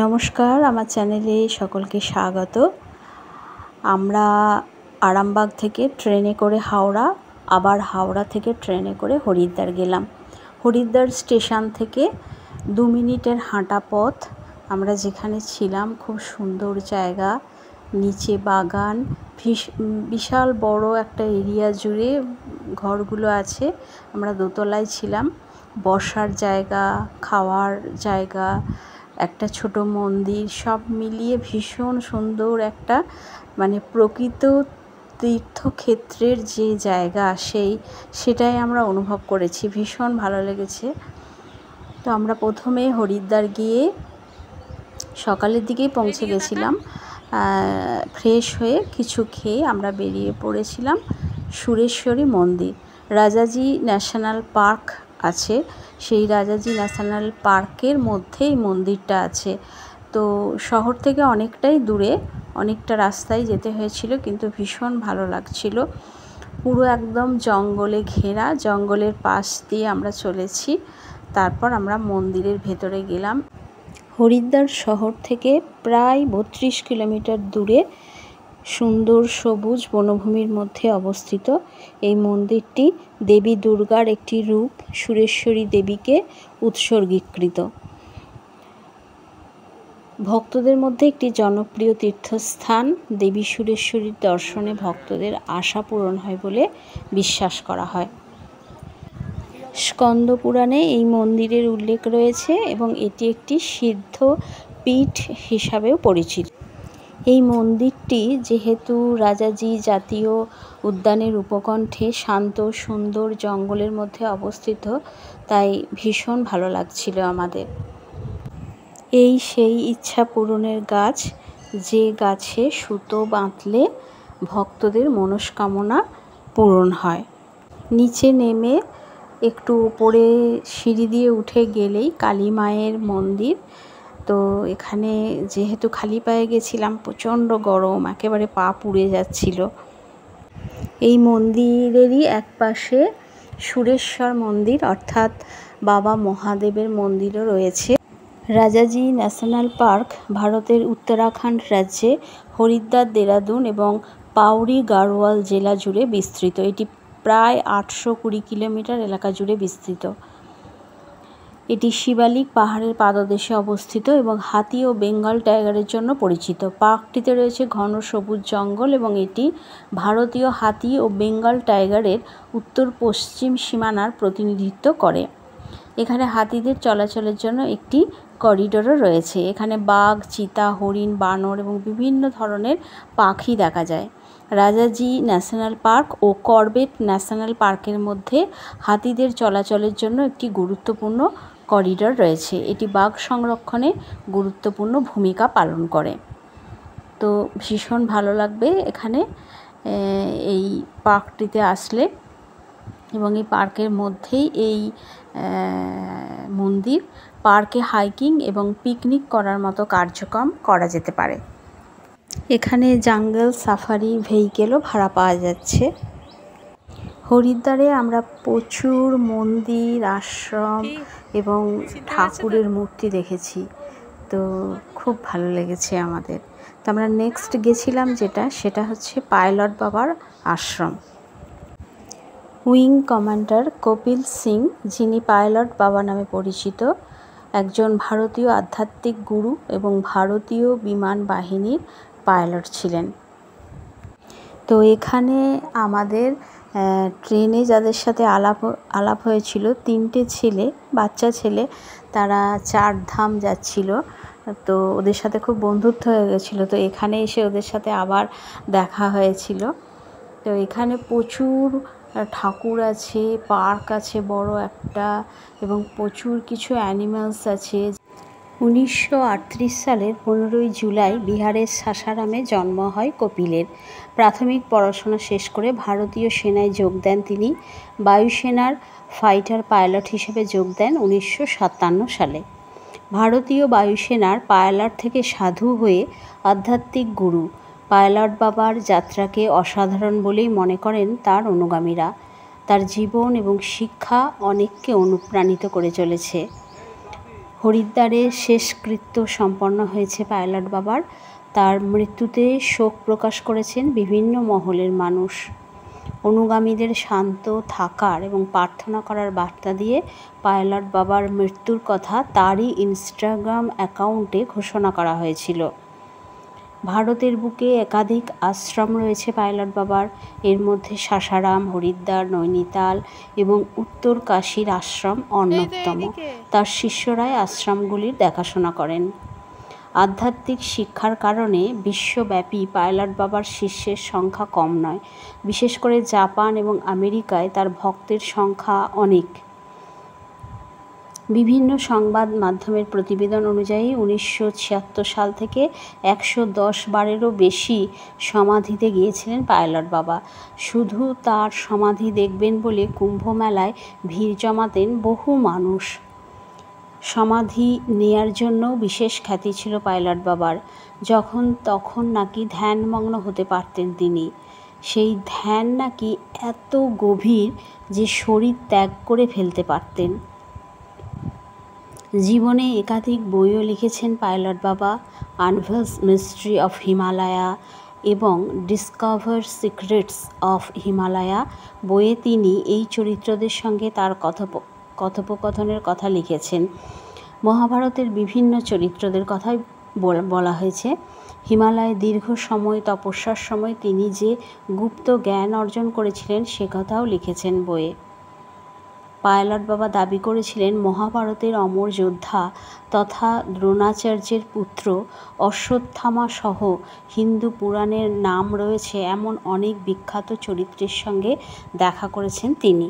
নমস্কার, আমার চ্যানেলে সকলকে স্বাগত। আমরা আরামবাগ থেকে ট্রেনে করে হাওড়া, আবার হাওড়া থেকে ট্রেনে করে হরিদ্বার গেলাম। হরিদ্বার স্টেশন থেকে 2 মিনিটের হাঁটা পথ। আমরা যেখানে ছিলাম খুব সুন্দর জায়গা, নিচে বাগান, বিশাল বড় একটা এরিয়া জুড়ে ঘরগুলো আছে। আমরা দোতলায় ছিলাম। বসার জায়গা, খাওয়ার জায়গা, একটা ছোট মন্দির, সব মিলিয়ে ভীষণ সুন্দর একটা প্রকৃত তীর্থক্ষেত্রের যে জায়গা সেটাই আমরা অনুভব করেছি। ভীষণ ভালো লেগেছে। তো আমরা প্রথমে হরিদ্বার গিয়ে সকালের দিকেই পৌঁছে গেছিলাম। ফ্রেশ হয়ে কিছু খেয়ে আমরা বেরিয়ে পড়েছিলাম সুরেশ্বরী মন্দির। রাজাজি ন্যাশনাল পার্ক আছে, সেই রাজাজি ন্যাশনাল পার্কের মধ্যেই মন্দিরটা আছে। তো শহর থেকে অনেকটাই দূরে, অনেকটা রাস্তায় যেতে হয়েছিল, কিন্তু ভীষণ ভালো লাগছিল। পুরো একদম জঙ্গলে ঘেরা, জঙ্গলের পাশ দিয়ে আমরা চলেছি। তারপর আমরা মন্দিরের ভেতরে গেলাম। হরিদ্বার শহর থেকে প্রায় 32 কিলোমিটার দূরে সুন্দর সবুজ বনভূমির মধ্যে অবস্থিত এই মন্দিরটি দেবী দুর্গার একটি রূপ, সুরেশ্বরী দেবীকে উৎসর্গীকৃত। ভক্তদের মধ্যে একটি জনপ্রিয় তীর্থস্থান। দেবী সুরেশ্বরীর দর্শনে ভক্তদের আশা পূরণ হয় বলে বিশ্বাস করা হয়। স্কন্দ পুরাণে এই মন্দিরের উল্লেখ রয়েছে এবং এটি একটি সিদ্ধ পীঠ হিসাবেও পরিচিত। এই মন্দিরটি যেহেতু রাজাজি জাতীয় উদ্যানের উপকণ্ঠে শান্ত সুন্দর জঙ্গলের মধ্যে অবস্থিত, তাই ভীষণ ভালো লাগছিল আমাদের। এই সেই ইচ্ছা পূরণের গাছ, যে গাছে সুতো বাঁধলে ভক্তদের মনস্কামনা পূরণ হয়। নিচে নেমে একটু উপরে সিঁড়ি দিয়ে উঠে গেলেই কালী মায়ের মন্দির। তো এখানে যেহেতু খালি পায়ে গেছিলাম, প্রচণ্ড গরম, একেবারে পা পুড়ে যাচ্ছিল। এই মন্দিরেরই এক পাশে সুরেশ্বর মন্দির অর্থাৎ বাবা মহাদেবের মন্দিরও রয়েছে। রাজাজি ন্যাশনাল পার্ক ভারতের উত্তরাখণ্ড রাজ্যে হরিদ্বার, দেরাদুন এবং পাউরি গাড়োয়াল জেলা জুড়ে বিস্তৃত। এটি প্রায় 820 কিলোমিটার এলাকা জুড়ে বিস্তৃত। এটি শিবালিক পাহাড়ের পাদদেশে অবস্থিত এবং হাতি ও বেঙ্গল টাইগারের জন্য পরিচিত। পার্কটিতে রয়েছে ঘন সবুজ জঙ্গল এবং এটি ভারতীয় হাতি ও বেঙ্গল টাইগারের উত্তর পশ্চিম সীমানার প্রতিনিধিত্ব করে। এখানে হাতিদের চলাচলের জন্য একটি করিডোরও রয়েছে। এখানে বাঘ, চিতা, হরিণ, বানর এবং বিভিন্ন ধরনের পাখি দেখা যায়। রাজাজি ন্যাশনাল পার্ক ও করবেট ন্যাশনাল পার্কের মধ্যে হাতিদের চলাচলের জন্য একটি গুরুত্বপূর্ণ করিডোর রয়েছে। এটি বাঘ সংরক্ষণে গুরুত্বপূর্ণ ভূমিকা পালন করে। তো ভীষণ ভালো লাগবে এখানে এই পার্কটিতে আসলে, এবং এই পার্কের মধ্যেই এই মন্দির। পার্কে হাইকিং এবং পিকনিক করার মতো কার্যক্রম করা যেতে পারে। এখানে জাঙ্গল সাফারি ভেহিকেলও ভাড়া পাওয়া যাচ্ছে। হরিদ্বারে আমরা প্রচুর মন্দির, আশ্রম এবং ঠাকুরের মূর্তি দেখেছি। তো খুব ভালো লেগেছে আমাদের। তো আমরা নেক্সট গেছিলাম সেটা হচ্ছে পাইলট বাবার আশ্রম। উইং কমান্ডার কপিল সিং, যিনি পাইলট বাবা নামে পরিচিত, একজন ভারতীয় আধ্যাত্মিক গুরু এবং ভারতীয় বিমান বাহিনীর পাইলট ছিলেন। তো এখানে আমাদের ট্রেনে যাদের সাথে আলাপ হয়েছিল, 3টে ছেলে, বাচ্চা ছেলে, তারা 4 ধাম যাচ্ছিল। তো ওদের সাথে খুব বন্ধুত্ব হয়ে গেছিলো। তো এখানে এসে ওদের সাথে আবার দেখা হয়েছিল। তো এখানে প্রচুর ঠাকুর আছে, পার্ক আছে বড় একটা, এবং প্রচুর কিছু অ্যানিমালস আছে। 1938 সালের 15ই জুলাই বিহারের সাসারামে জন্ম হয় কপিলের। প্রাথমিক পড়াশোনা শেষ করে ভারতীয় সেনায় যোগ দেন তিনি। বায়ুসেনার ফাইটার পাইলট হিসেবে যোগ দেন 1957 সালে। ভারতীয় বায়ুসেনার পাইলট থেকে সাধু হয়ে আধ্যাত্মিক গুরু। পাইলট বাবার যাত্রাকে অসাধারণ বলেই মনে করেন তার অনুগামীরা। তার জীবন এবং শিক্ষা অনেককে অনুপ্রাণিত করে চলেছে। হরিদ্বারে শেষকৃত্য সম্পন্ন হয়েছে পাইলট বাবার। তার মৃত্যুতে শোক প্রকাশ করেছেন বিভিন্ন মহলের মানুষ। অনুগামীদের শান্ত থাকার এবং প্রার্থনা করার বার্তা দিয়ে পাইলট বাবার মৃত্যুর কথা তারই ইনস্টাগ্রাম অ্যাকাউন্টে ঘোষণা করা হয়েছিল। ভারতের বুকে একাধিক আশ্রম রয়েছে পাইলট বাবার। এর মধ্যে সাসারাম, হরিদ্বার, নৈনিতাল এবং উত্তর কাশীর আশ্রম অন্যতম। তার শিষ্যরাই আশ্রমগুলির দেখাশোনা করেন। আধ্যাত্মিক শিক্ষার কারণে বিশ্বব্যাপী পাইলট বাবার শিষ্যের সংখ্যা কম নয়। বিশেষ করে জাপান এবং আমেরিকায় তার ভক্তের সংখ্যা অনেক। বিভিন্ন সংবাদ মাধ্যমের প্রতিবেদন অনুযায়ী 1976 সাল থেকে 110 বারেরও বেশি সমাধিতে গিয়েছিলেন পাইলট বাবা। শুধু তার সমাধি দেখবেন বলে কুম্ভ মেলায় ভিড় জমাতেন বহু মানুষ। সমাধি নেয়ার জন্য বিশেষ খ্যাতি ছিল পাইলট বাবার। যখন তখন নাকি ধ্যানমগ্ন হতে পারতেন তিনি। সেই ধ্যান নাকি এত গভীর যে শরীর ত্যাগ করে ফেলতে পারতেন। জীবনে একাধিক বইও লিখেছেন পাইলট বাবা। আনভেলস মিস্ট্রি অফ হিমালয়া এবং ডিসকভার সিক্রেটস অফ হিমালয়া বইয়ে তিনি এই চরিত্রদের সঙ্গে তার কথোপকথনের কথা লিখেছেন। মহাভারতের বিভিন্ন চরিত্রদের কথাই বলা হয়েছে। হিমালয়ে দীর্ঘ সময় তপস্যার সময় তিনি যে গুপ্ত জ্ঞান অর্জন করেছিলেন সে কথাও লিখেছেন বইয়ে। পাইলট বাবা দাবি করেছিলেন মহাভারতের অমর যোদ্ধা তথা দ্রোণাচার্যের পুত্র অশ্বত্থামা সহ হিন্দু পুরাণের নাম রয়েছে এমন অনেক বিখ্যাত চরিত্রের সঙ্গে দেখা করেছেন তিনি।